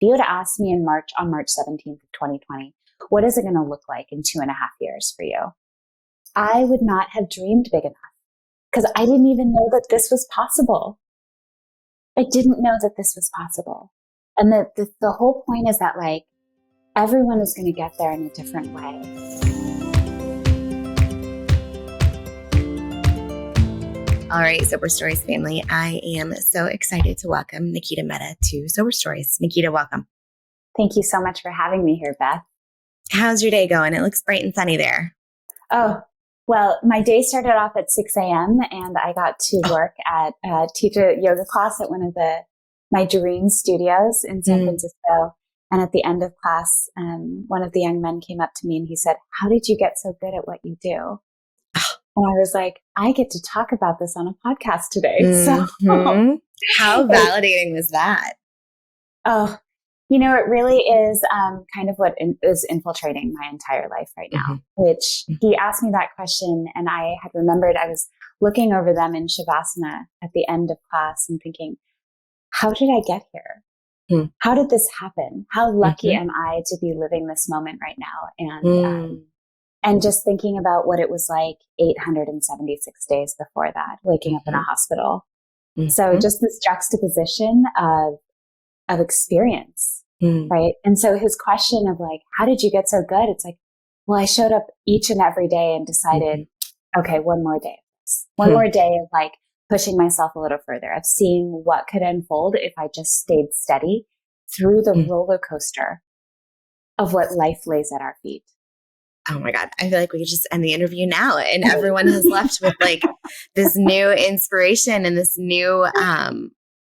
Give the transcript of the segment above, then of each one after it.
you would ask me on March 17th of 2020, what is it going to look like in 2.5 years for you? I would not have dreamed big enough because I didn't even know that this was possible. I didn't know that this was possible. And the whole point is that like everyone is going to get there in a different way. All right, Sober Stories family, I am so excited to welcome Nikita Mehta to Sober Stories. Nikita, welcome. Thank you so much for having me here, Beth. How's your day going? It looks bright and sunny there. Oh, well, my day started off at 6 a.m. and I got to work teach a yoga class at one of my dream studios in San Francisco. And at the end of class, one of the young men came up to me and he said, "How did you get so good at what you do?" And I was like, I get to talk about this on a podcast today. Mm-hmm. So how validating was that? Oh, it really is kind of what is infiltrating my entire life right now, which he asked me that question. And I had remembered I was looking over them in Shavasana at the end of class and thinking, how did I get here? How did this happen? How lucky am I to be living this moment right now? And just thinking about what it was like 876 days before that, waking up in a hospital. So just this juxtaposition of experience, right? And so his question of like, how did you get so good? It's like, well, I showed up each and every day and decided, okay, one more day of this. One more day of like pushing myself a little further, of seeing what could unfold if I just stayed steady through the roller coaster of what life lays at our feet. Oh my God. I feel like we could just end the interview now and everyone has left with like this new inspiration and this new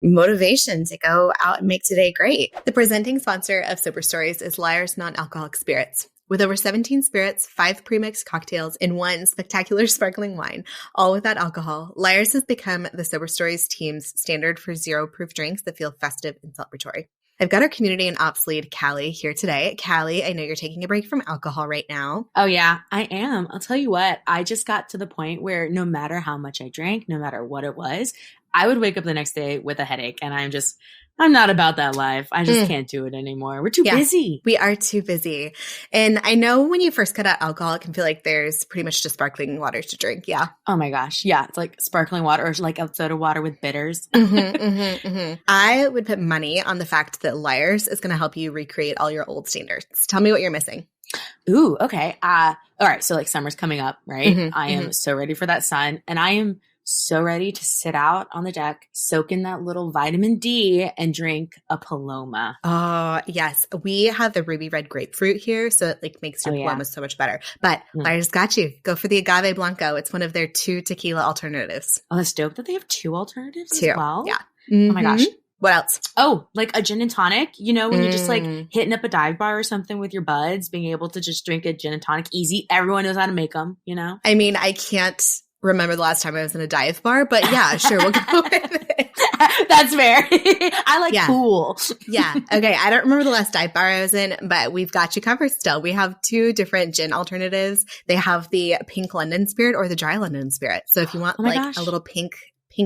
motivation to go out and make today great. The presenting sponsor of Sober Stories is Lyre's Non-Alcoholic Spirits. With over 17 spirits, 5 premixed cocktails, and 1 spectacular sparkling wine, all without alcohol, Lyre's has become the Sober Stories team's standard for zero-proof drinks that feel festive and celebratory. I've got our community and ops lead, Callie, here today. Callie, I know you're taking a break from alcohol right now. Oh, yeah, I am. I'll tell you what, I just got to the point where no matter how much I drank, no matter what it was, I would wake up the next day with a headache. And I'm not about that life. I just can't do it anymore. We're too busy. We are too busy. And I know when you first cut out alcohol, it can feel like there's pretty much just sparkling water to drink. Yeah. Oh my gosh. Yeah. It's like sparkling water or like soda water with bitters. I would put money on the fact that Lyre's is going to help you recreate all your old standards. Tell me what you're missing. Ooh, okay. All right. So like summer's coming up, right? I am so ready for that sun. And I am so ready to sit out on the deck, soak in that little vitamin D and drink a Paloma. Oh, yes. We have the ruby red grapefruit here, so it like makes your Paloma so much better. But Lyre's got you. Go for the agave blanco. It's one of their 2 tequila alternatives. Oh, that's dope that they have 2 alternatives as well. Yeah. Oh my gosh. What else? Oh, like a gin and tonic, when you're just like hitting up a dive bar or something with your buds, being able to just drink a gin and tonic easy. Everyone knows how to make them, I mean, I can't remember the last time I was in a dive bar, but yeah, sure, we'll go with it. That's fair. I like cool. Yeah. Okay. I don't remember the last dive bar I was in, but we've got you covered still. We have 2 different gin alternatives. They have the pink London spirit or the dry London spirit. So if you want a little pink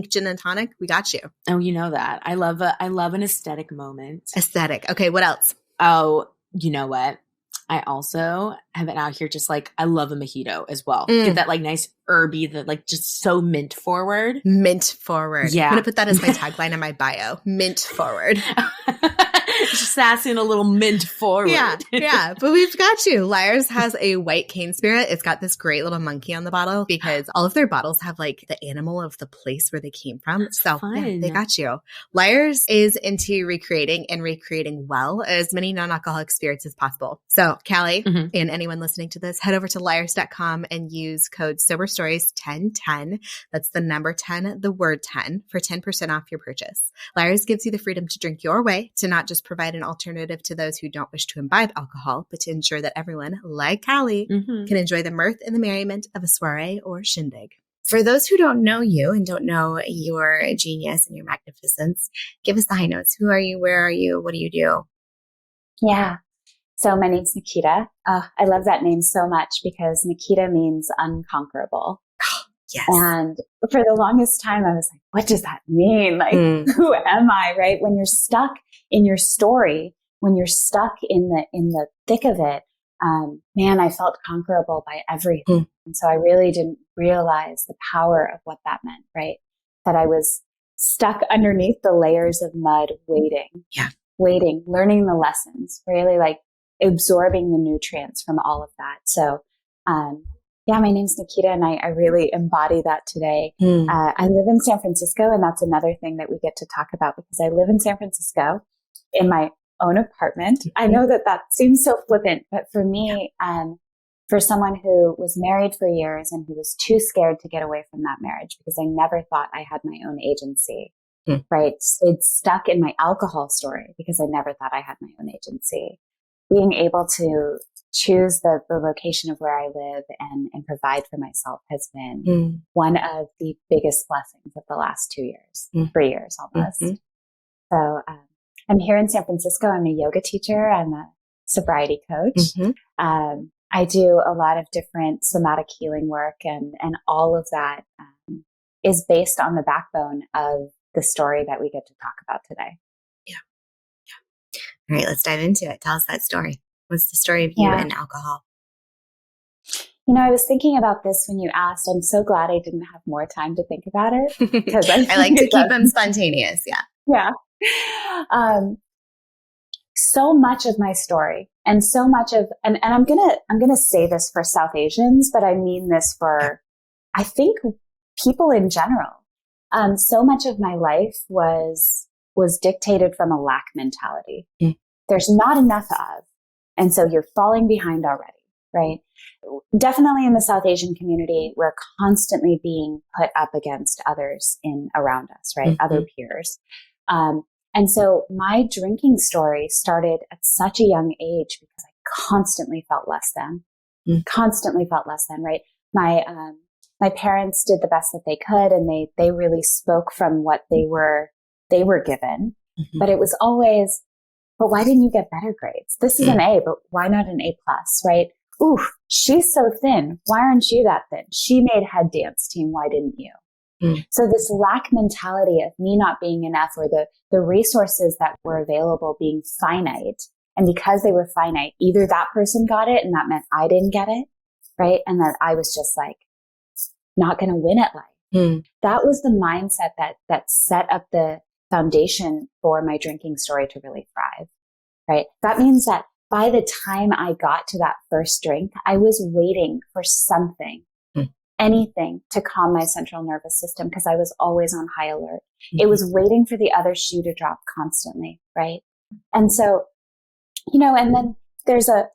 gin and tonic, we got you. Oh, you know that. I love an aesthetic moment. Aesthetic. Okay. What else? Oh, you know what? I also have it out here just like I love a mojito as well. Get that like nice herby that like just so mint forward. Mint forward. Yeah. I'm going to put that as my tagline in my bio. Mint forward. Just sassing a little mint forward. Yeah. But we've got you. Lyre's has a white cane spirit. It's got this great little monkey on the bottle because all of their bottles have like the animal of the place where they came from. That's fun. Yeah, they got you. Lyre's is into recreating well as many non-alcoholic spirits as possible. So Callie and anyone listening to this, head over to lyres.com and use code SoberStories1010. That's the number 10, the word 10 for 10% off your purchase. Lyre's gives you the freedom to drink your way, to not just provide an alternative to those who don't wish to imbibe alcohol, but to ensure that everyone, like Callie, can enjoy the mirth and the merriment of a soiree or shindig. For those who don't know you and don't know your genius and your magnificence, give us the high notes. Who are you? Where are you? What do you do? Yeah. So my name's Nikita. I love that name so much because Nikita means unconquerable. Yes. And for the longest time, I was like, what does that mean? Like, who am I? Right? When you're stuck in your story, when you're stuck in the thick of it, man, I felt conquerable by everything. And so I really didn't realize the power of what that meant, right? That I was stuck underneath the layers of mud, waiting, learning the lessons, really like absorbing the nutrients from all of that. So, my name's Nikita, and I really embody that today. I live in San Francisco, and that's another thing that we get to talk about, because I live in San Francisco in my own apartment. I know that seems so flippant, but for me, for someone who was married for years and who was too scared to get away from that marriage because I never thought I had my own agency, right? Stayed stuck in my alcohol story because I never thought I had my own agency. Being able to choose the location of where I live and provide for myself has been one of the biggest blessings of the last 2 years, 3 years almost. So I'm here in San Francisco. I'm a yoga teacher. I'm a sobriety coach. I do a lot of different somatic healing work, and all of that is based on the backbone of the story that we get to talk about today. All right, let's dive into it. Tell us that story. What's the story of you and alcohol? You know, I was thinking about this when you asked. I'm so glad I didn't have more time to think about it, because I like to keep them spontaneous. Yeah. So much of my story, and so much of, and I'm gonna say this for South Asians, but I mean this for, I think, people in general. So much of my life was dictated from a lack mentality. There's not enough of, and so you're falling behind already, right? Definitely in the South Asian community, we're constantly being put up against others around us, right? Other peers. And so my drinking story started at such a young age because I constantly felt less than, right? My parents did the best that they could, and they really spoke from what they were given. But it was always, but why didn't you get better grades? This is an A, but why not an A plus, right? Ooh, she's so thin. Why aren't you that thin? She made head dance team. Why didn't you? So this lack mentality of me not being enough, or the resources that were available being finite. And because they were finite, either that person got it and that meant I didn't get it, right? And that I was just like, not going to win at life. That was the mindset that set up the foundation for my drinking story to really thrive, right? That means that by the time I got to that first drink, I was waiting for something, anything to calm my central nervous system, because I was always on high alert. It was waiting for the other shoe to drop constantly, right? And so, and then there's a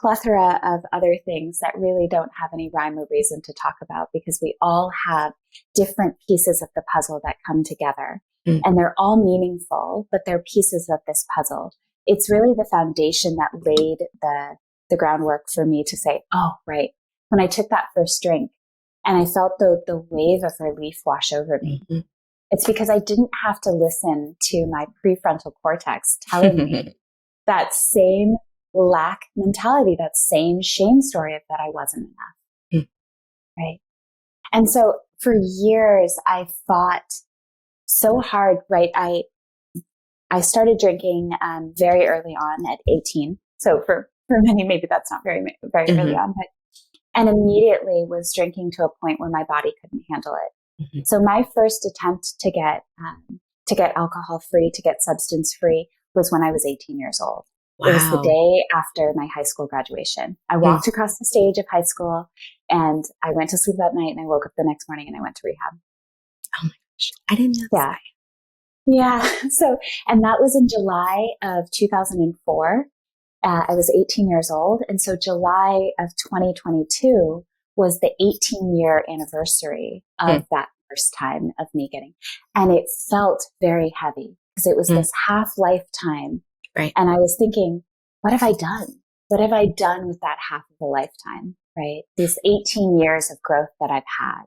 plethora of other things that really don't have any rhyme or reason to talk about, because we all have different pieces of the puzzle that come together, and they're all meaningful, but they're pieces of this puzzle. It's really the foundation that laid the groundwork for me to say, oh, right. When I took that first drink and I felt the wave of relief wash over me, it's because I didn't have to listen to my prefrontal cortex telling me that same lack mentality, that same shame story of that I wasn't enough. Right. And so for years I fought so hard, right? I started drinking very early on at 18. So for many, maybe that's not very early on, and immediately was drinking to a point where my body couldn't handle it. So my first attempt to get alcohol free, to get substance free, was when I was 18 years old. Wow. It was the day after my high school graduation. I walked across the stage of high school, and I went to sleep that night, and I woke up the next morning and I went to rehab. Oh my gosh. I didn't know that. Yeah. So, and that was in July of 2004. I was 18 years old. And so July of 2022 was the 18-year anniversary of that first time of me getting, and it felt very heavy because it was this half lifetime. Right. And I was thinking, what have I done? What have I done with that half of a lifetime? Right. These 18 years of growth that I've had.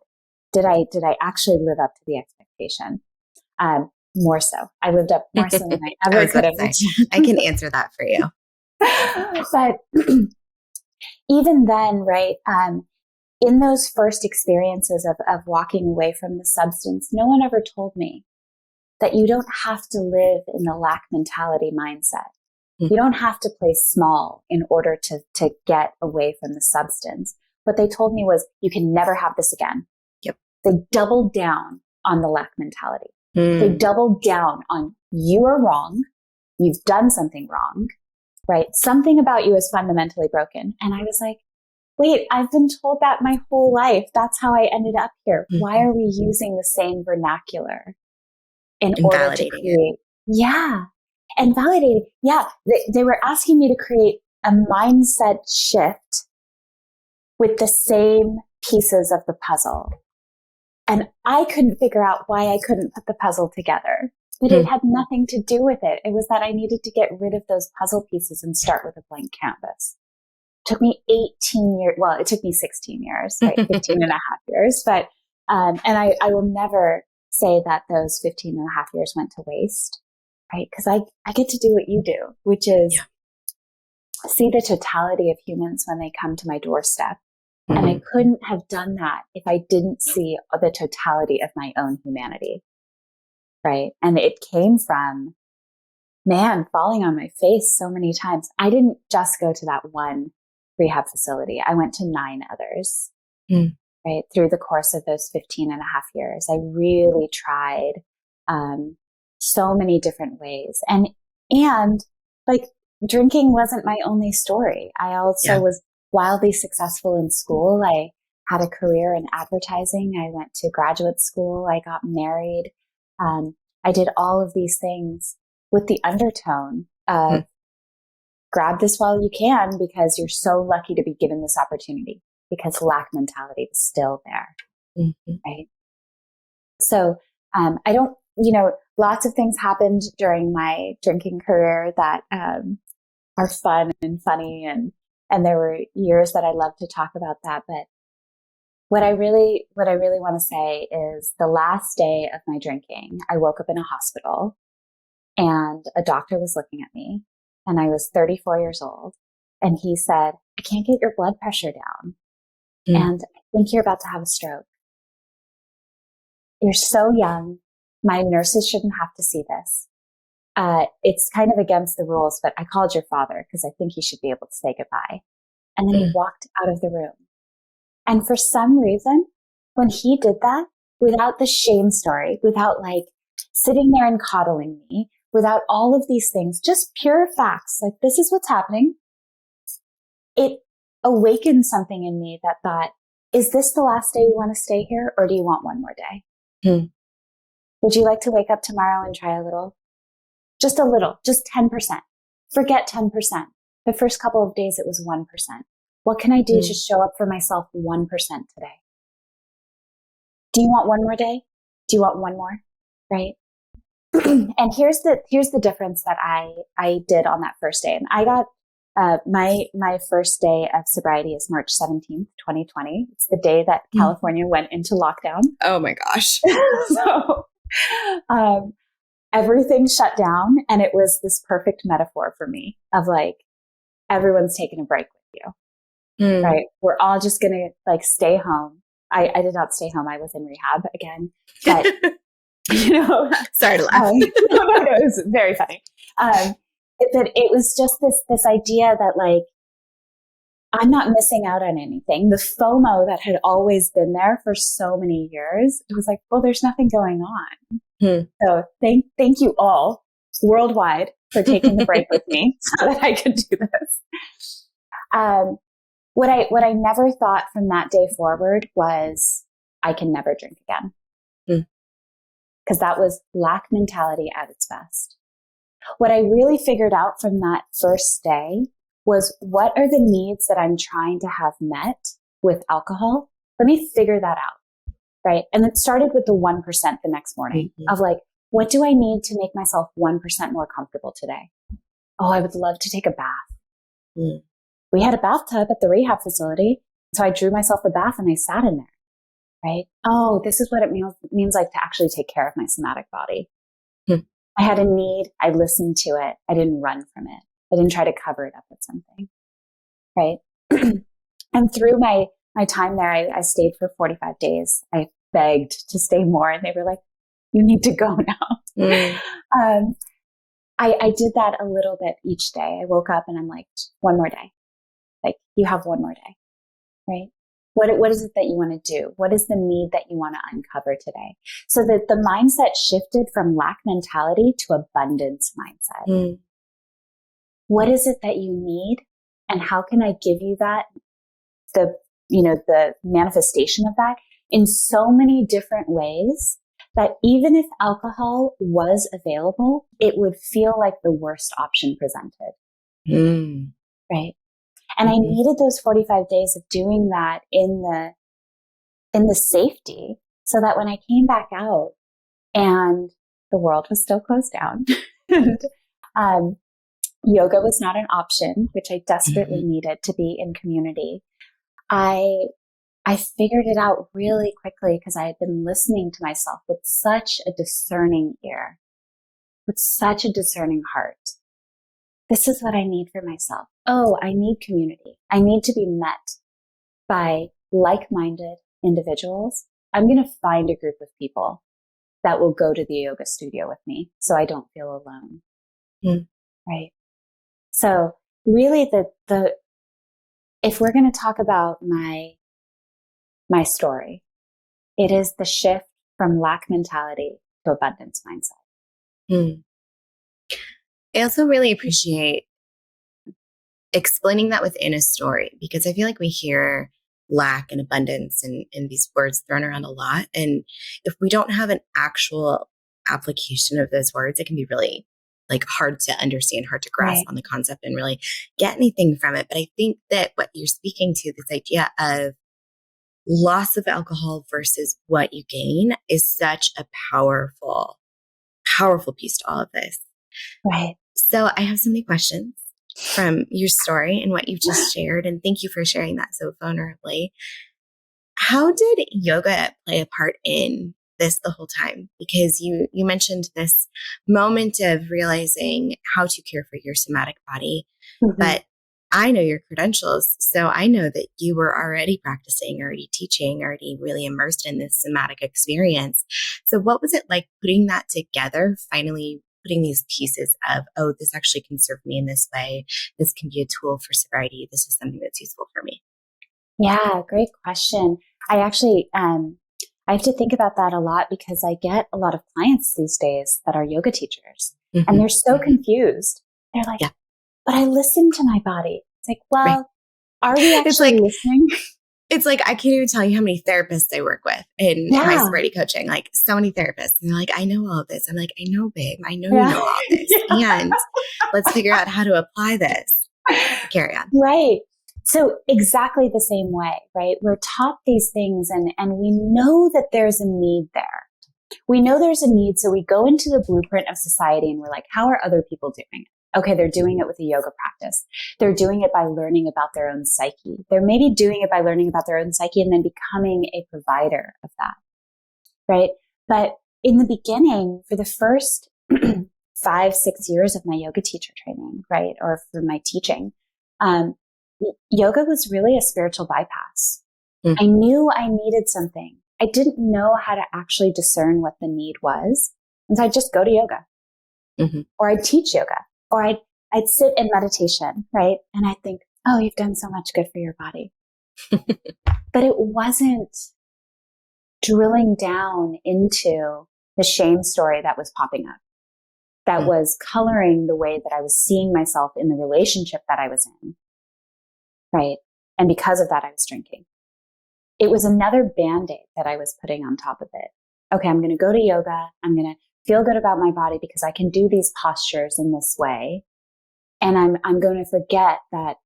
Did I actually live up to the expectation? More so. I lived up more so than I ever could have. I can answer that for you. But even then, right, in those first experiences of walking away from the substance, no one ever told me that you don't have to live in the lack mentality mindset. You don't have to play small in order to get away from the substance. What they told me was, you can never have this again. Yep. They doubled down on the lack mentality. They doubled down on, you are wrong. You've done something wrong, right? Something about you is fundamentally broken. And I was like, wait, I've been told that my whole life. That's how I ended up here. Why are we using the same vernacular in order to create? Yeah. And validating. Yeah. They were asking me to create a mindset shift with the same pieces of the puzzle. And I couldn't figure out why I couldn't put the puzzle together. But it had nothing to do with it. It was that I needed to get rid of those puzzle pieces and start with a blank canvas. It took me 18 years. Well, it took me 16 years, right? 15 and a half years. But, and I will never say that those 15 and a half years went to waste, right? Because I get to do what you do, which is see the totality of humans when they come to my doorstep. And I couldn't have done that if I didn't see the totality of my own humanity. Right. And it came from, falling on my face so many times. I didn't just go to that one rehab facility. I went to 9 others, right? Through the course of those 15 and a half years, I really tried, so many different ways. And like, drinking wasn't my only story. I also was wildly successful in school. I had a career in advertising. I went to graduate school. I got married. I did all of these things with the undertone of grab this while you can, because you're so lucky to be given this opportunity, because lack mentality was still there. Right. So, I don't, lots of things happened during my drinking career that, are fun and funny. And there were years that I love to talk about that. But what I really want to say is, the last day of my drinking, I woke up in a hospital and a doctor was looking at me, and I was 34 years old. And he said, I can't get your blood pressure down. And I think you're about to have a stroke. You're so young. My nurses shouldn't have to see this. It's kind of against the rules, but I called your father because I think he should be able to say goodbye. And then he walked out of the room. And for some reason, when he did that, without the shame story, without like sitting there and coddling me, without all of these things, just pure facts, like, this is what's happening, it awakened something in me that thought, is this the last day you want to stay here, or do you want one more day? Would you like to wake up tomorrow and try a little? Just a little, just 10%. Forget 10%. The first couple of days, it was 1%. What can I do to show up for myself 1% today? Do you want one more day? Do you want one more? Right? And here's the difference that I did on that first day. And I got, my first day of sobriety is March 17th, 2020. It's the day that California went into lockdown. Oh my gosh. So, everything shut down, and it was this perfect metaphor for me of like, everyone's taking a break with you, right? We're all just going to like stay home. I did not stay home. I was in rehab again, but sorry to laugh. No, it was very funny. But it was just this idea that like, I'm not missing out on anything. The FOMO that had always been there for so many years, it was like, well, there's nothing going on. So thank you all worldwide for taking the break with me so that I could do this. What I never thought from that day forward was, I can never drink again. Because that was lack mentality at its best. What I really figured out from that first day was, what are the needs that I'm trying to have met with alcohol? Let me figure that out. Right. And it started with the 1% the next morning of like, what do I need to make myself 1% more comfortable today? Oh, I would love to take a bath. We had a bathtub at the rehab facility. So I drew myself a bath and I sat in there. Right. Oh, this is what it means like to actually take care of my somatic body. I had a need. I listened to it. I didn't run from it. I didn't try to cover it up with something. Right. And through my time there, I stayed for 45 days. I begged to stay more, and they were like, you need to go now. I did that a little bit each day. I woke up and I'm like, one more day. Like, you have one more day, right? What is it that you want to do? What is the need that you want to uncover today? So that the mindset shifted from lack mentality to abundance mindset. Mm. What is it that you need? And how can I give you that? The manifestation of that in so many different ways that even if alcohol was available, it would feel like the worst option presented. Mm. Right. And I needed those 45 days of doing that in the safety so that when I came back out and the world was still closed down, and, yoga was not an option, which I desperately needed to be in community. I figured it out really quickly because I had been listening to myself with such a discerning ear, with such a discerning heart. This is what I need for myself. Oh, I need community. I need to be met by like-minded individuals. I'm going to find a group of people that will go to the yoga studio with me so I don't feel alone. Mm. Right. So really if we're going to talk about my story, it is the shift from lack mentality to abundance mindset. Mm. I also really appreciate explaining that within a story, because I feel like we hear lack and abundance and these words thrown around a lot. And if we don't have an actual application of those words, it can be really like hard to understand, hard to grasp on the concept and really get anything from it. But I think that what you're speaking to, this idea of loss of alcohol versus what you gain, is such a powerful piece to all of this. Right. So I have so many questions from your story and what you've just shared. And thank you for sharing that so vulnerably. How did yoga play a part in this the whole time? Because you mentioned this moment of realizing how to care for your somatic body, but I know your credentials. So I know that you were already practicing, already teaching, already really immersed in this somatic experience. So what was it like putting that together, finally putting these pieces of, oh, this actually can serve me in this way. This can be a tool for sobriety. This is something that's useful for me. Yeah, great question. I actually, I have to think about that a lot because I get a lot of clients these days that are yoga teachers and they're so confused. They're like, but I listen to my body. It's like, well, are we actually listening? It's like, I can't even tell you how many therapists I work with in my sobriety coaching, like so many therapists. And they're like, I know all of this. I'm like, I know, babe, I know you know all of this. And let's figure out how to apply this. Carry on. Right. So exactly the same way, right? We're taught these things and we know that there's a need there. We know there's a need. So we go into the blueprint of society and we're like, how are other people doing it? Okay, they're doing it with a yoga practice. They're doing it by learning about their own psyche. They're maybe doing it by learning about their own psyche and then becoming a provider of that, right? But in the beginning, for the first 5-6 years of my yoga teacher training, right, or for my teaching, yoga was really a spiritual bypass. I knew I needed something. I didn't know how to actually discern what the need was. And so I'd just go to yoga or I'd teach yoga or I'd sit in meditation, right? And I'd think, oh, you've done so much good for your body. But it wasn't drilling down into the shame story that was popping up, that was coloring the way that I was seeing myself in the relationship that I was in. Right. And because of that, I was drinking. It was another Band-Aid that I was putting on top of it. Okay, I'm going to go to yoga. I'm going to feel good about my body because I can do these postures in this way. And I'm going to forget that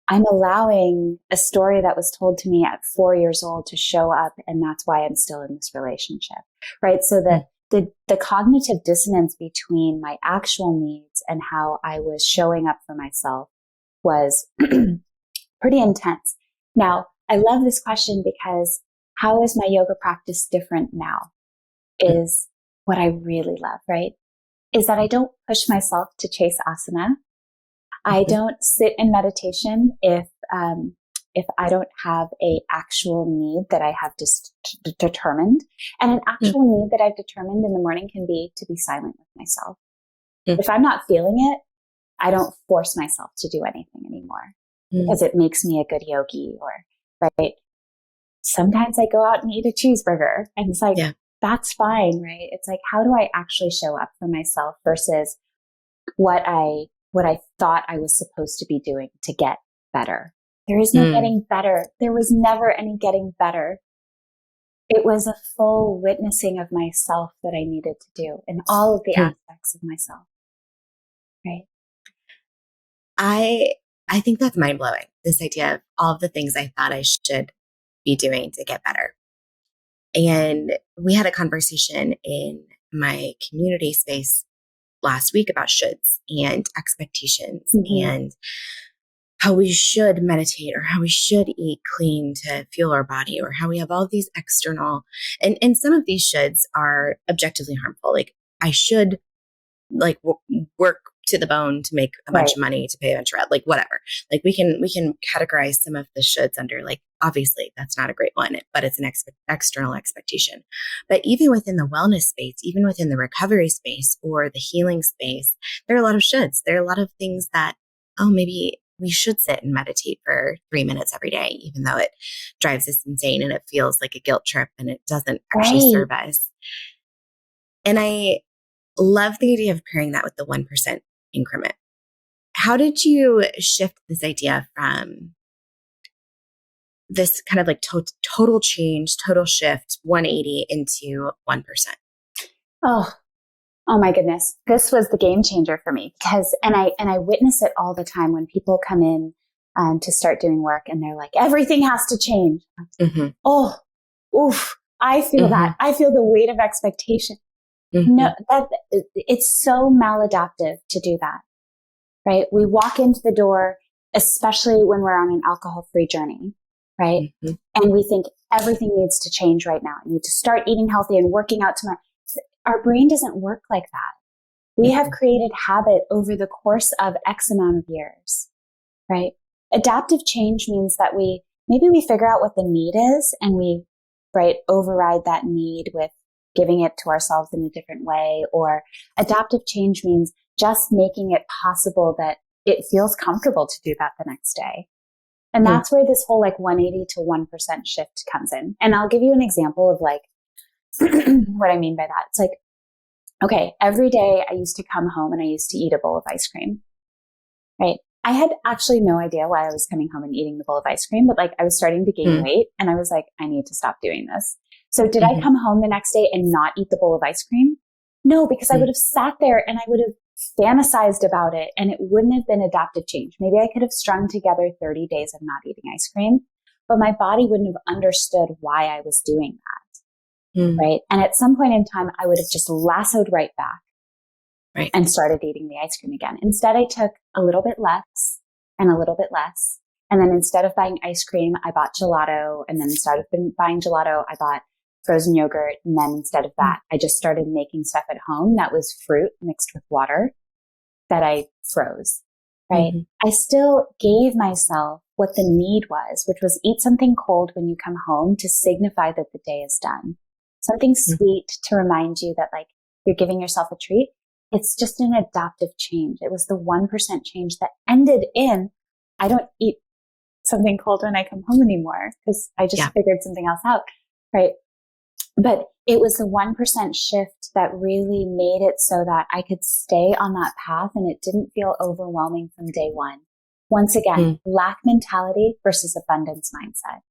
I'm allowing a story that was told to me at 4 years old to show up. And that's why I'm still in this relationship. Right. So the cognitive dissonance between my actual needs and how I was showing up for myself was pretty intense. Now, I love this question because how is my yoga practice different now is what I really love, right? Is that I don't push myself to chase asana. I don't sit in meditation if I don't have a actual need that I have just determined. And an actual need that I've determined in the morning can be to be silent with myself. If I'm not feeling it, I don't force myself to do anything anymore because it makes me a good yogi or, right? Sometimes I go out and eat a cheeseburger and it's like, that's fine, right? It's like, how do I actually show up for myself versus what I thought I was supposed to be doing to get better? There is no getting better. There was never any getting better. It was a full witnessing of myself that I needed to do in all of the aspects of myself. Right. I think that's mind blowing. This idea of all of the things I thought I should be doing to get better. And we had a conversation in my community space last week about shoulds and expectations and how we should meditate or how we should eat clean to fuel our body or how we have all of these external and some of these shoulds are objectively harmful. Like I should like work to the bone to make a bunch of money to pay a bunch of rent, like whatever. Like we can categorize some of the shoulds under like, obviously that's not a great one, but it's an external expectation. But even within the wellness space, even within the recovery space or the healing space, there are a lot of shoulds. There are a lot of things that, oh, maybe we should sit and meditate for 3 minutes every day, even though it drives us insane and it feels like a guilt trip and it doesn't actually serve us. And I love the idea of pairing that with the 1% increment. How did you shift this idea from this kind of like total change, total shift, 180 into 1%? Oh my goodness. This was the game changer for me because, and I witness it all the time when people come in to start doing work and they're like, everything has to change. Oh, oof. I feel that. I feel the weight of expectation. No, it's so maladaptive to do that, right? We walk into the door, especially when we're on an alcohol-free journey, right? And we think everything needs to change right now. I need to start eating healthy and working out tomorrow. Our brain doesn't work like that. We have created habit over the course of X amount of years, right? Adaptive change means that maybe we figure out what the need is and we, override that need with giving it to ourselves in a different way. Or adaptive change means just making it possible that it feels comfortable to do that the next day. And that's where this whole like 180 to 1% shift comes in. And I'll give you an example of like what I mean by that. It's like, okay, every day I used to come home and I used to eat a bowl of ice cream, right? I had actually no idea why I was coming home and eating the bowl of ice cream, but like I was starting to gain weight and I was like, I need to stop doing this. So did I come home the next day and not eat the bowl of ice cream? No, because I would have sat there and I would have fantasized about it and it wouldn't have been adaptive change. Maybe I could have strung together 30 days of not eating ice cream, but my body wouldn't have understood why I was doing that. Right. And at some point in time, I would have just lassoed right back and started eating the ice cream again. Instead, I took a little bit less and a little bit less. And then instead of buying ice cream, I bought gelato. And then instead of buying gelato, I bought frozen yogurt. And then instead of that, I just started making stuff at home that was fruit mixed with water that I froze. Right. I still gave myself what the need was, which was eat something cold when you come home to signify that the day is done. Something sweet to remind you that like you're giving yourself a treat. It's just an adaptive change. It was the 1% change that ended in, I don't eat something cold when I come home anymore because I just figured something else out. Right. But it was the 1% shift that really made it so that I could stay on that path and it didn't feel overwhelming from day one. Once again, lack mentality versus abundance mindset.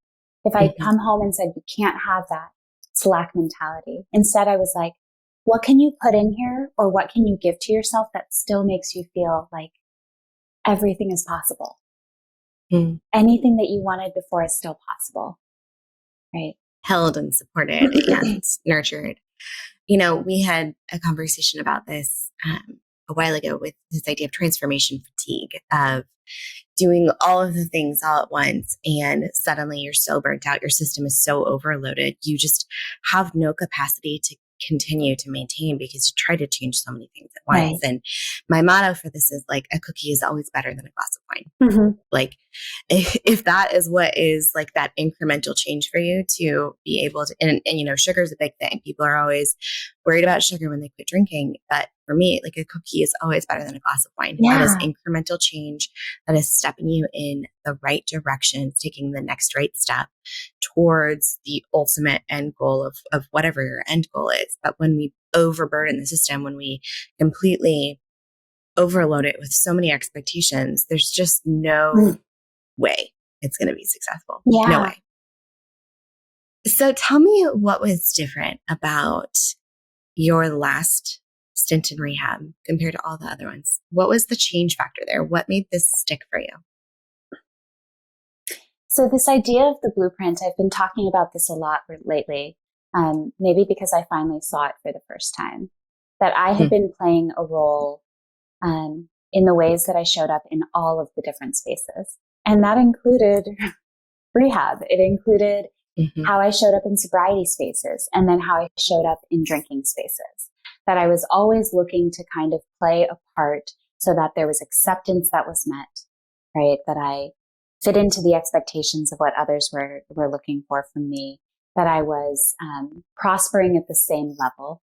If I come home and said, you can't have that, it's lack mentality. Instead, I was like, what can you put in here or what can you give to yourself that still makes you feel like everything is possible? Anything that you wanted before is still possible, right? Held and supported and nurtured. You know, we had a conversation about this a while ago with this idea of transformation fatigue, of doing all of the things all at once. And suddenly you're so burnt out. Your system is so overloaded. You just have no capacity to continue to maintain because you try to change so many things at once. And my motto for this is like, a cookie is always better than a glass of wine. Mm-hmm. Like if that is what is like that incremental change for you to be able to, and you know, sugar is a big thing. People are always worried about sugar when they quit drinking. But for me, like a cookie is always better than a glass of wine. Yeah. That is incremental change. That is stepping you in the right direction, taking the next right step towards the ultimate end goal of whatever your end goal is. But when we overburden the system, when we completely overload it with so many expectations, there's just no way it's going to be successful. Yeah. No way. So tell me what was different about your last stint in rehab compared to all the other ones. What was the change factor there? What made this stick for you? So this idea of the blueprint, I've been talking about this a lot lately, maybe because I finally saw it for the first time, that I had been playing a role in the ways that I showed up in all of the different spaces. And that included rehab. It included how I showed up in sobriety spaces, and then how I showed up in drinking spaces. That I was always looking to kind of play a part so that there was acceptance that was met, right? That I fit into the expectations of what others were looking for from me, that I was prospering at the same level.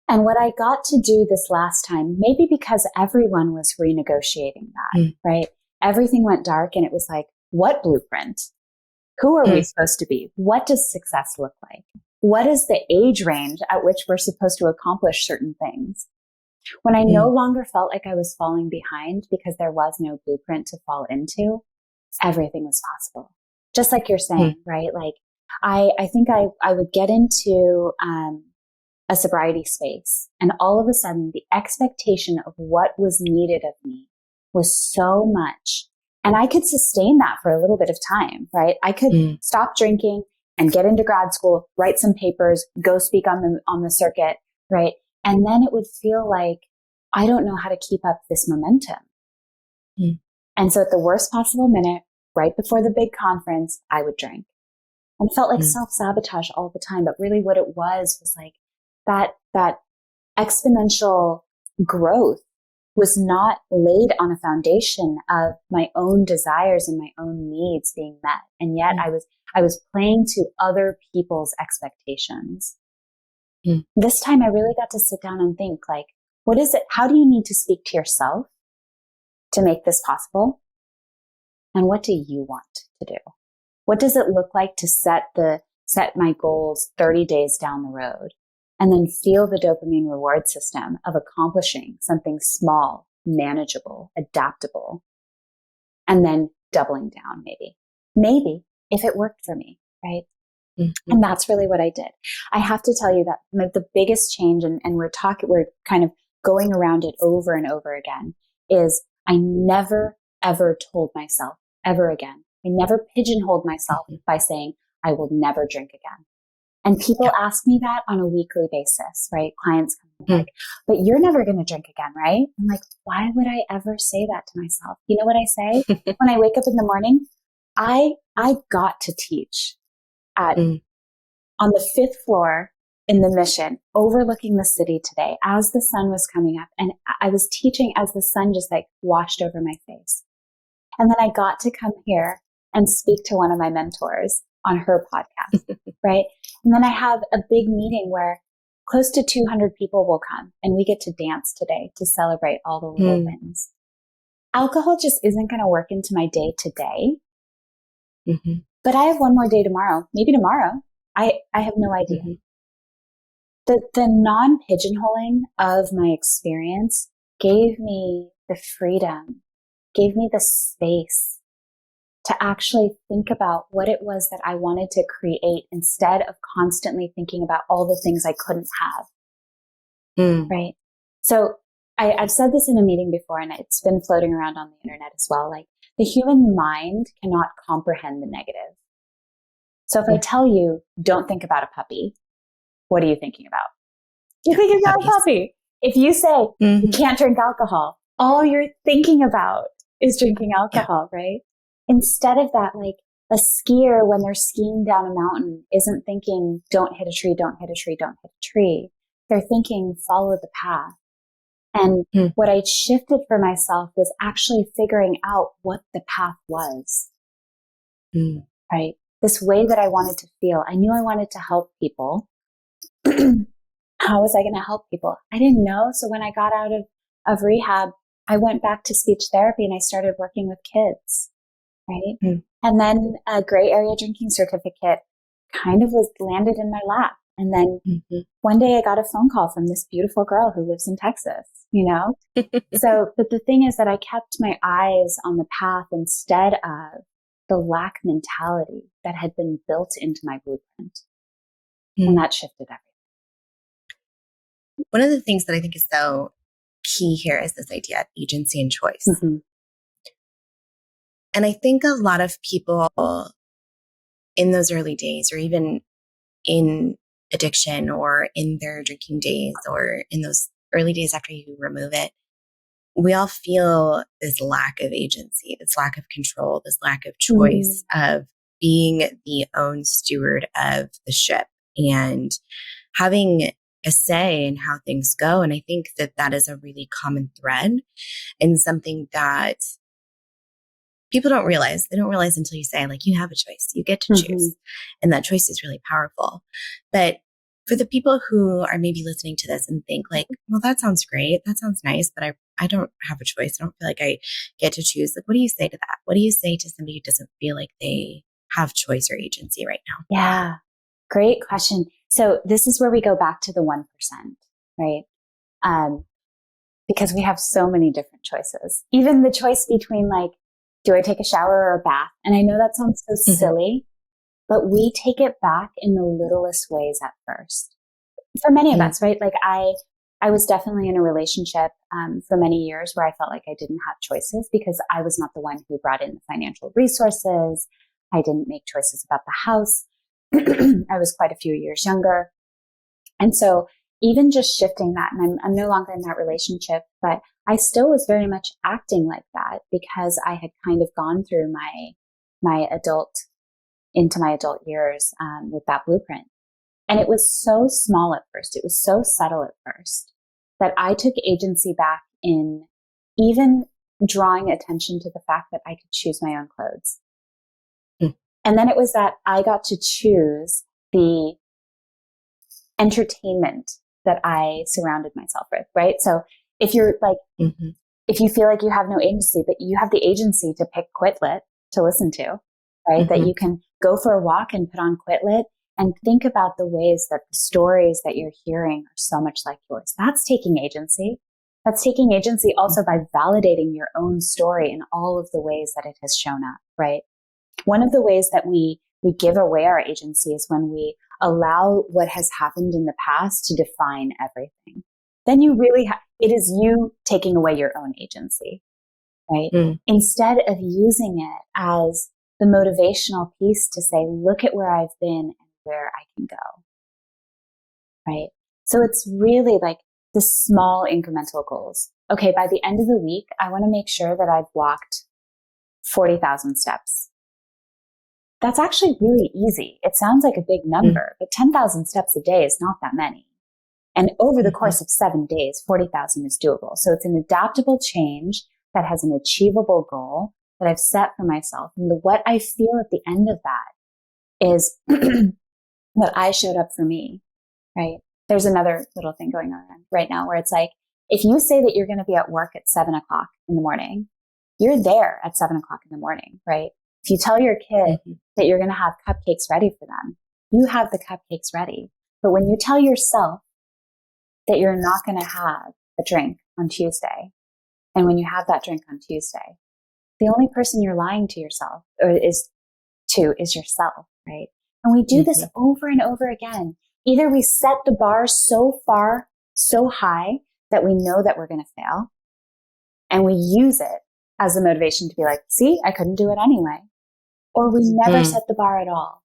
And what I got to do this last time, maybe because everyone was renegotiating that, right? Everything went dark and it was like, what blueprint? Who are we supposed to be? What does success look like? What is the age range at which we're supposed to accomplish certain things? When I no longer felt like I was falling behind because there was no blueprint to fall into, everything was possible. Just like you're saying, right? Like I think I would get into a sobriety space, and all of a sudden the expectation of what was needed of me was so much. And I could sustain that for a little bit of time, right? I could stop drinking and get into grad school, write some papers, go speak on the circuit, right? And then it would feel like I don't know how to keep up this momentum. And so at the worst possible minute, right before the big conference, I would drink. And felt like self-sabotage all the time. But really what it was like that exponential growth was not laid on a foundation of my own desires and my own needs being met. And yet I was playing to other people's expectations. This time I really got to sit down and think, like, what is it? How do you need to speak to yourself to make this possible? And what do you want to do? What does it look like to set my goals 30 days down the road? And then feel the dopamine reward system of accomplishing something small, manageable, adaptable, and then doubling down maybe if it worked for me, right? And that's really what I did. I have to tell you that the biggest change, and we're kind of going around it over and over again, is I never, ever told myself ever again. I never pigeonholed myself by saying, I will never drink again. And people ask me that on a weekly basis, right? Clients come like, but you're never going to drink again, right? I'm like, why would I ever say that to myself? You know what I say? When I wake up in the morning, I got to teach on the 5th floor in the Mission, overlooking the city today as the sun was coming up. And I was teaching as the sun just like washed over my face. And then I got to come here and speak to one of my mentors on her podcast, right? And then I have a big meeting where close to 200 people will come, and we get to dance today to celebrate all the little wins. Alcohol just isn't going to work into my day today, but I have one more day tomorrow, maybe tomorrow. I have no idea. The non-pigeonholing of my experience gave me the freedom, gave me the space to actually think about what it was that I wanted to create instead of constantly thinking about all the things I couldn't have. Right? So I've said this in a meeting before, and it's been floating around on the internet as well. Like, the human mind cannot comprehend the negative. So if I tell you, don't think about a puppy, what are you thinking about? You're thinking about a puppy. If you say you can't drink alcohol, all you're thinking about is drinking alcohol, right? Instead of that, like a skier when they're skiing down a mountain isn't thinking, don't hit a tree, don't hit a tree, don't hit a tree. They're thinking, follow the path. And what I shifted for myself was actually figuring out what the path was, right? This way that I wanted to feel. I knew I wanted to help people. How was I going to help people? I didn't know. So when I got out of rehab, I went back to speech therapy and I started working with kids, right? And then a gray area drinking certificate kind of was landed in my lap. And then one day I got a phone call from this beautiful girl who lives in Texas, you know? So, but the thing is that I kept my eyes on the path instead of the lack mentality that had been built into my blueprint. And that shifted everything. One of the things that I think is so key here is this idea of agency and choice. And I think a lot of people in those early days, or even in addiction or in their drinking days, or in those early days after you remove it, we all feel this lack of agency, this lack of control, this lack of choice of being the own steward of the ship and having a say in how things go. And I think that that is a really common thread and something that people don't realize. They don't realize until you say, like, you have a choice, you get to choose. And that choice is really powerful. But for the people who are maybe listening to this and think like, well, that sounds great. That sounds nice, but I don't have a choice. I don't feel like I get to choose. Like, what do you say to that? What do you say to somebody who doesn't feel like they have choice or agency right now? Yeah, great question. So this is where we go back to the 1%, right? Because we have so many different choices. Even the choice between like, do I take a shower or a bath? And I know that sounds so silly, but we take it back in the littlest ways at first. For many of us, right? Like I was definitely in a relationship for many years where I felt like I didn't have choices because I was not the one who brought in the financial resources. I didn't make choices about the house. I was quite a few years younger. And so even just shifting that, and I'm no longer in that relationship, but I still was very much acting like that because I had kind of gone through my adult years with that blueprint. And it was so small at first. It was so subtle at first that I took agency back in even drawing attention to the fact that I could choose my own clothes. And then it was that I got to choose the entertainment that I surrounded myself with, right? So if you're like, if you feel like you have no agency, but you have the agency to pick Quitlet to listen to, right? That you can go for a walk and put on Quitlet and think about the ways that the stories that you're hearing are so much like yours. That's taking agency. That's taking agency also by validating your own story in all of the ways that it has shown up, right? One of the ways that we give away our agency is when we allow what has happened in the past to define everything. Then you really it is you taking away your own agency, right? Instead of using it as the motivational piece to say, look at where I've been and where I can go, right? So it's really like the small incremental goals. Okay, by the end of the week, I want to make sure that I've walked 40,000 steps. That's actually really easy. It sounds like a big number, but 10,000 steps a day is not that many. And over the course of 7 days, 40,000 is doable. So it's an adaptable change that has an achievable goal that I've set for myself. And what I feel at the end of that is that I showed up for me, right? There's another little thing going on right now where it's like, if you say that you're going to be at work at 7 o'clock in the morning, you're there at 7 o'clock in the morning, right? If you tell your kid that you're going to have cupcakes ready for them, you have the cupcakes ready. But when you tell yourself that you're not going to have a drink on Tuesday, and when you have that drink on Tuesday, the only person you're lying to yourself is yourself, right? And we do this over and over again. Either we set the bar so far, so high that we know that we're going to fail, and we use it as a motivation to be like, see, I couldn't do it anyway. Or we never set the bar at all.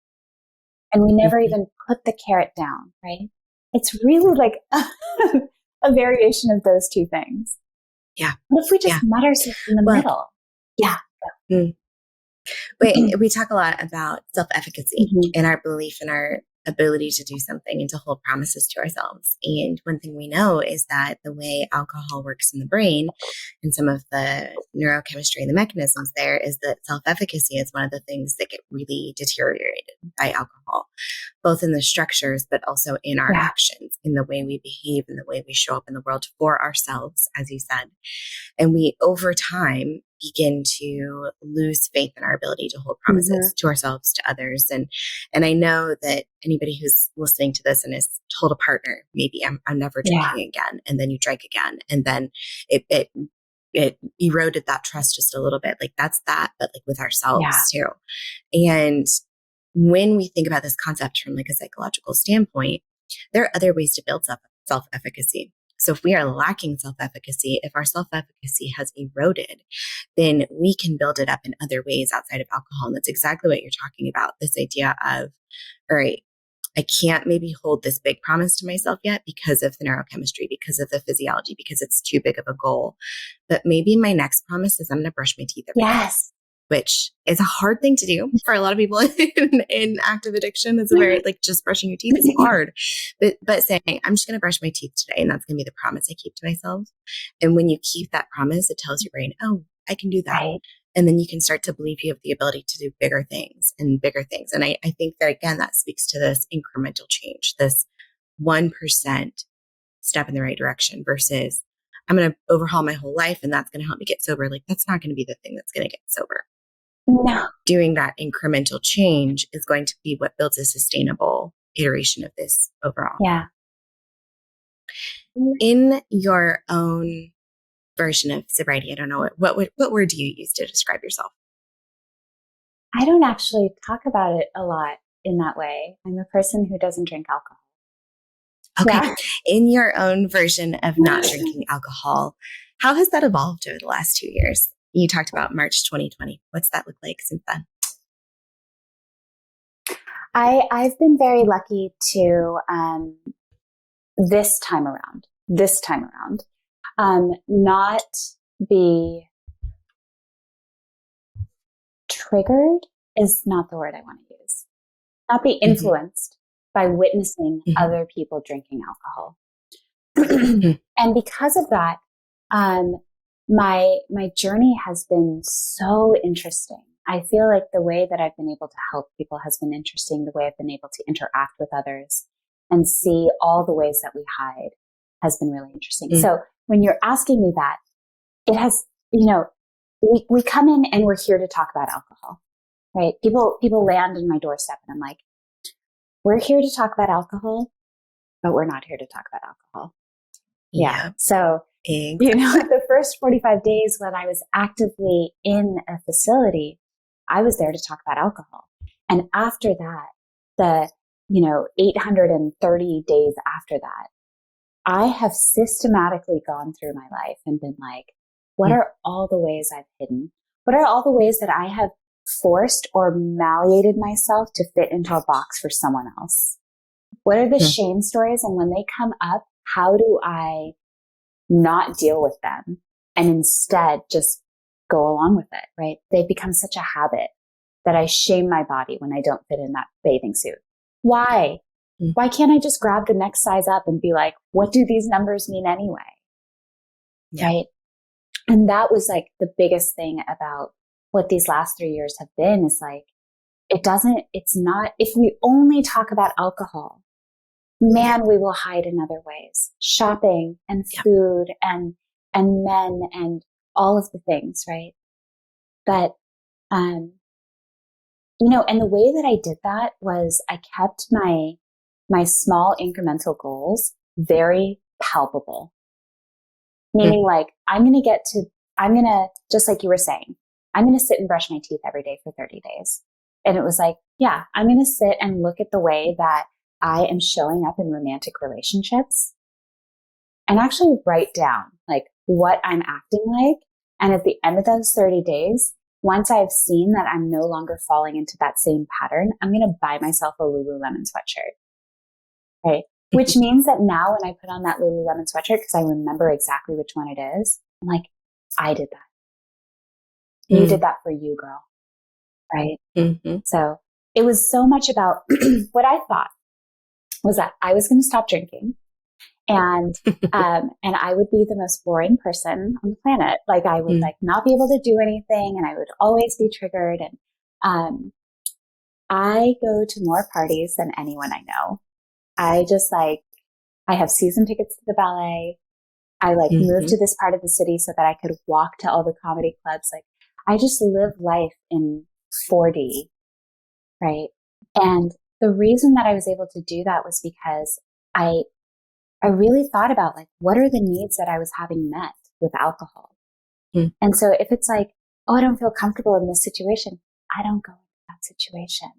And we never even put the carrot down, right? It's really like a variation of those two things. Yeah. What if we just met ourselves in the middle? Yeah. We talk a lot about self-efficacy and our belief in our ability to do something and to hold promises to ourselves. And one thing we know is that the way alcohol works in the brain and some of the neurochemistry and the mechanisms there is that self-efficacy is one of the things that get really deteriorated by alcohol, both in the structures, but also in our actions, in the way we behave, in the way we show up in the world for ourselves, as you said. And we, over time, begin to lose faith in our ability to hold promises to ourselves, to others. And I know that anybody who's listening to this and has told a partner, maybe I'm never drinking again. And then you drank again. And then it eroded that trust just a little bit. Like that's that, but like with ourselves too. And when we think about this concept from like a psychological standpoint, there are other ways to build self-efficacy. So if we are lacking self-efficacy, if our self-efficacy has eroded, then we can build it up in other ways outside of alcohol. And that's exactly what you're talking about. This idea of, all right, I can't maybe hold this big promise to myself yet because of the neurochemistry, because of the physiology, because it's too big of a goal. But maybe my next promise is I'm going to brush my teeth every day, which is a hard thing to do for a lot of people in active addiction. It's a very, like, just brushing your teeth is hard. But saying, I'm just going to brush my teeth today, and that's going to be the promise I keep to myself. And when you keep that promise, it tells your brain, oh, I can do that. Right. And then you can start to believe you have the ability to do bigger things and bigger things. And I think that, again, that speaks to this incremental change, this 1% step in the right direction versus I'm going to overhaul my whole life and that's going to help me get sober. Like, that's not going to be the thing that's going to get sober. No. Doing that incremental change is going to be what builds a sustainable iteration of this overall. Yeah. In your own version of sobriety, I don't know, what word do you use to describe yourself? I don't actually talk about it a lot in that way. I'm a person who doesn't drink alcohol. Okay. Yeah. In your own version of not drinking alcohol, how has that evolved over the last 2 years? You talked about March 2020. What's that look like since then? I've been very lucky to, this time around, not be triggered is not the word I want to use. Not be influenced by witnessing other people drinking alcohol. And because of that, my journey has been so interesting. I feel like the way that I've been able to help people has been interesting. The way I've been able to interact with others and see all the ways that we hide has been really interesting. So when you're asking me that, it has, we come in and we're here to talk about alcohol, right? People land in my doorstep and I'm like, we're here to talk about alcohol, but we're not here to talk about alcohol. Yeah. So, the first 45 days when I was actively in a facility, I was there to talk about alcohol. And after that, the 830 days after that, I have systematically gone through my life and been like, what are all the ways I've hidden? What are all the ways that I have forced or malleated myself to fit into a box for someone else? What are the shame stories? And when they come up, how do I not deal with them and instead just go along with it, right? They've become such a habit that I shame my body when I don't fit in that bathing suit. Why? Why can't I just grab the next size up and be like, what do these numbers mean anyway? Yeah. Right? And that was like the biggest thing about what these last 3 years have been is like, it's not, if we only talk about alcohol, man, we will hide in other ways. Shopping and food and men and all of the things, right? But, and the way that I did that was I kept my small incremental goals very palpable. Meaning like, just like you were saying, I'm going to sit and brush my teeth every day for 30 days. And it was like, yeah, I'm going to sit and look at the way that I am showing up in romantic relationships and actually write down like what I'm acting like. And at the end of those 30 days, once I've seen that I'm no longer falling into that same pattern, I'm going to buy myself a Lululemon sweatshirt. Right. Which means that now when I put on that Lululemon sweatshirt, because I remember exactly which one it is, I'm like, I did that. You did that for you, girl. Right. So it was so much about what I thought was that I was going to stop drinking. And I would be the most boring person on the planet. Like I would like not be able to do anything and I would always be triggered. And, I go to more parties than anyone I know. I just like, I have season tickets to the ballet. I like moved to this part of the city so that I could walk to all the comedy clubs. Like I just live life in 4D. Right. And the reason that I was able to do that was because I really thought about like, what are the needs that I was having met with alcohol? And so if it's like, oh, I don't feel comfortable in this situation, I don't go into that situation.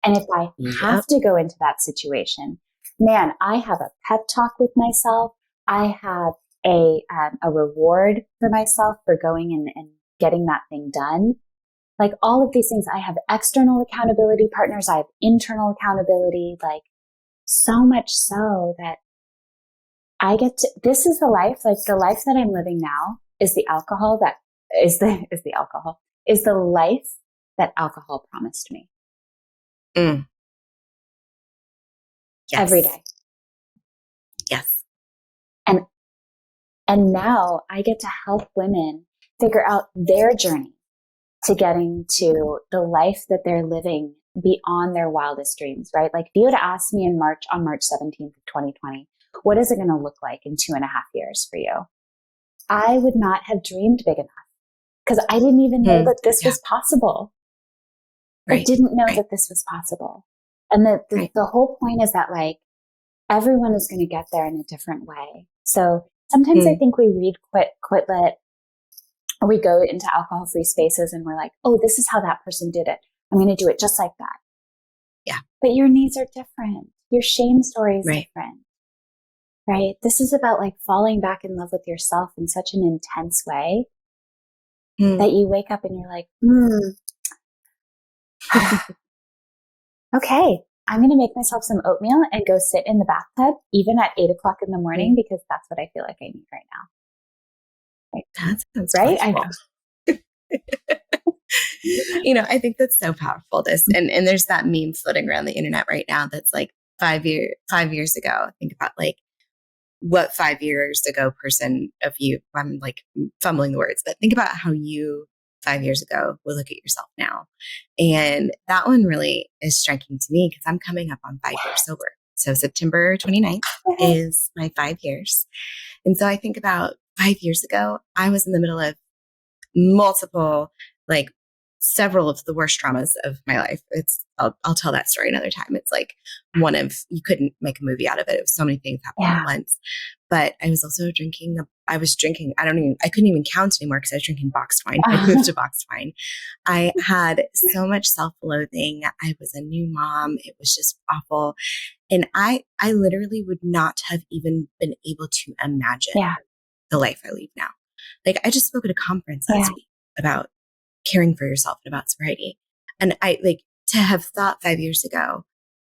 And if I have to go into that situation, man, I have a pep talk with myself. I have a reward for myself for going and getting that thing done. Like all of these things, I have external accountability partners. I have internal accountability, like so much so that I get to, this is the life, like the life that I'm living now is the alcohol that is the life that alcohol promised me. Yes. Every day. Yes. And now I get to help women figure out their journey to getting to the life that they're living beyond their wildest dreams, right? Like if you had asked me on March 17th of 2020, what is it going to look like in 2.5 years for you? I would not have dreamed big enough because I didn't even know that this was possible. Right. I didn't know that this was possible. And the whole point is that like everyone is going to get there in a different way. So sometimes I think we read Quit Lit, or we go into alcohol-free spaces and we're like, oh, this is how that person did it. I'm going to do it just like that. Yeah. But your needs are different. Your shame story is different. Right? This is about like falling back in love with yourself in such an intense way that you wake up and you're like, okay, I'm going to make myself some oatmeal and go sit in the bathtub even at 8:00 in the morning because that's what I feel like I need right now. Right? That sounds right. I know. I think that's so powerful. And there's that meme floating around the internet right now that's like 5 years ago. Think about like what 5 years ago person of you, I'm like fumbling the words, but think about how you 5 years ago would look at yourself now. And that one really is striking to me because I'm coming up on 5 years sober. So September 29th is my 5 years. And so I think about 5 years ago, I was in the middle of multiple, like several of the worst traumas of my life. I'll tell that story another time. It's like you couldn't make a movie out of it. It was so many things happening at once. But I was also drinking, I couldn't even count anymore because I was drinking boxed wine. I moved to boxed wine. I had so much self-loathing. I was a new mom. It was just awful. And I literally would not have even been able to imagine the life I lead now. Like I just spoke at a conference last week about caring for yourself and about sobriety. And I like to have thought 5 years ago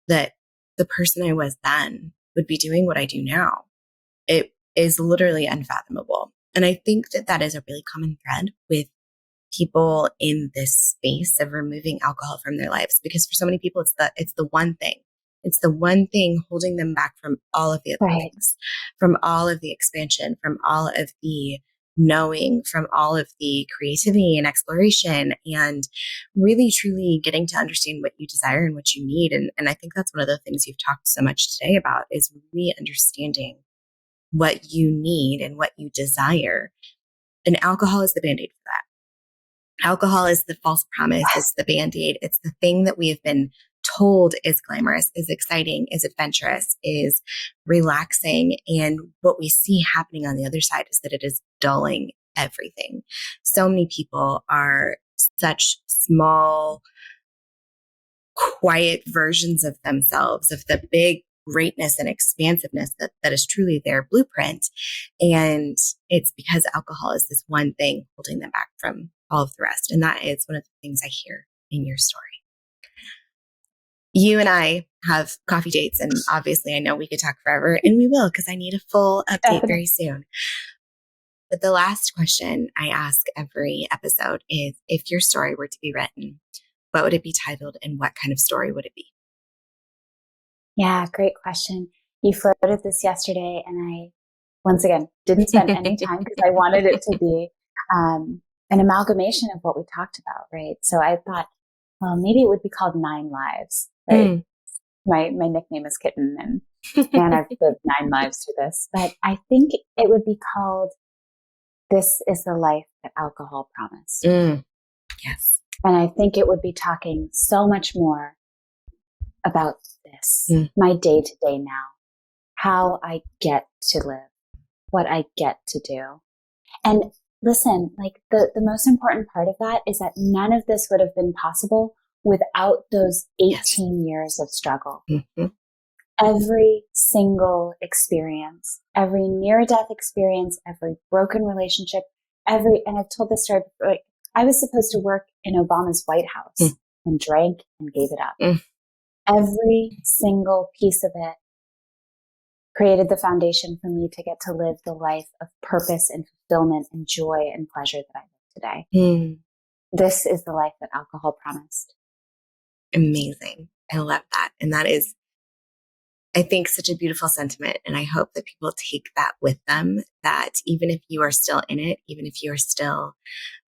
that the person I was then would be doing what I do now. It is literally unfathomable. And I think that is a really common thread with people in this space of removing alcohol from their lives, because for so many people, it's the one thing. It's the one thing holding them back from all of the other things, from all of the expansion, from all of the knowing, from all of the creativity and exploration, and really truly getting to understand what you desire and what you need. And I think that's one of the things you've talked so much today about is really understanding what you need and what you desire. And alcohol is the Band-Aid for that. Alcohol is the false promise. It's the Band-Aid. It's the thing that we have been told is glamorous, is exciting, is adventurous, is relaxing. And what we see happening on the other side is that it is dulling everything. So many people are such small, quiet versions of themselves, of the big greatness and expansiveness that is truly their blueprint. And it's because alcohol is this one thing holding them back from all of the rest. And that is one of the things I hear in your story. You and I have coffee dates, and obviously I know we could talk forever, and we will, because I need a full update very soon. But the last question I ask every episode is, if your story were to be written, what would it be titled and what kind of story would it be? Yeah, great question. You floated this yesterday, and I, once again, didn't spend any time because I wanted it to be an amalgamation of what we talked about, right? So I thought, well, maybe it would be called 9 Lives, right? My nickname is Kitten, and man, I've lived 9 lives through this. But I think it would be called This is the Life That Alcohol Promised. Yes. And I think it would be talking so much more about this, my day-to-day now, how I get to live, what I get to do. And listen, like the most important part of that is that none of this would have been possible without those 18 years of struggle. Every single experience, every near-death experience, every broken relationship, and I've told this story before, like, I was supposed to work in Obama's White House and drank and gave it up. Every single piece of it created the foundation for me to get to live the life of purpose and fulfillment and joy and pleasure that I live today. This is the life that alcohol promised. Amazing. I love that. And that is, I think, such a beautiful sentiment. And I hope that people take that with them, that even if you are still in it, even if you are still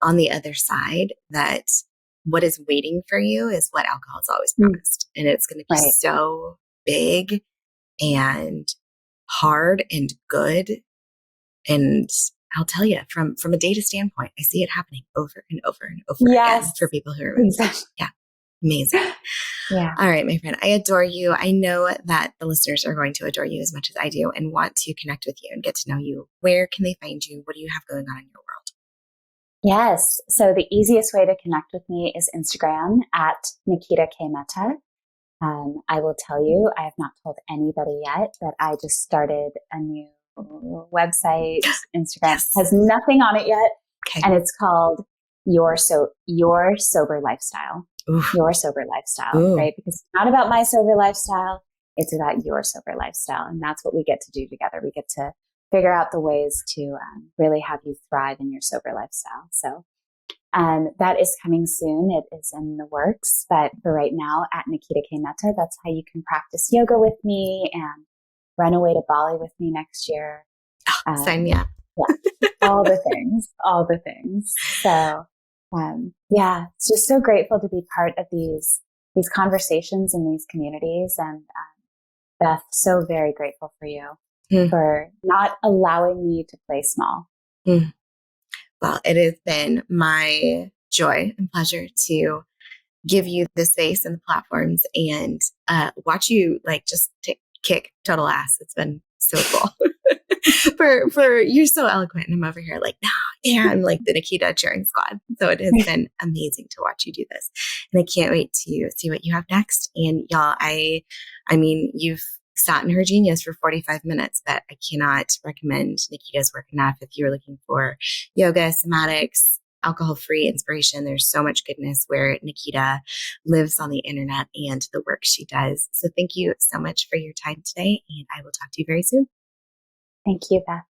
on the other side, that what is waiting for you is what alcohol has always promised. And it's going to be so big and hard and good. And I'll tell you, from a data standpoint, I see it happening over and over and over again for people who are Yeah. Amazing. Yeah. All right, my friend, I adore you. I know that the listeners are going to adore you as much as I do and want to connect with you and get to know you. Where can they find you? What do you have going on in your world? Yes. So the easiest way to connect with me is Instagram at Nikita Mehta. I will tell you, I have not told anybody yet that I just started a new website. Instagram has nothing on it yet. And it's called Your Sober Lifestyle. Your sober lifestyle, right? Because it's not about my sober lifestyle. It's about your sober lifestyle. And that's what we get to do together. We get to figure out the ways to really have you thrive in your sober lifestyle. So that is coming soon. It is in the works. But for right now, at Nikita Mehta, that's how you can practice yoga with me and run away to Bali with me next year. Sign me up. Yeah, all the things. So it's just so grateful to be part of these conversations and these communities. And Beth, so very grateful for you for not allowing me to play small. Well, it has been my joy and pleasure to give you the space and the platforms and watch you just kick total ass. It's been so cool. for you're so eloquent, and I'm over here I'm like the Nikita cheering squad. So it has been amazing to watch you do this, and I can't wait to see what you have next. And y'all, I mean, you've sat in her genius for 45 minutes, but I cannot recommend Nikita's work enough. If you're looking for yoga, somatics, alcohol-free inspiration, there's so much goodness where Nikita lives on the internet and the work she does. So thank you so much for your time today, and I will talk to you very soon. Thank you, Beth.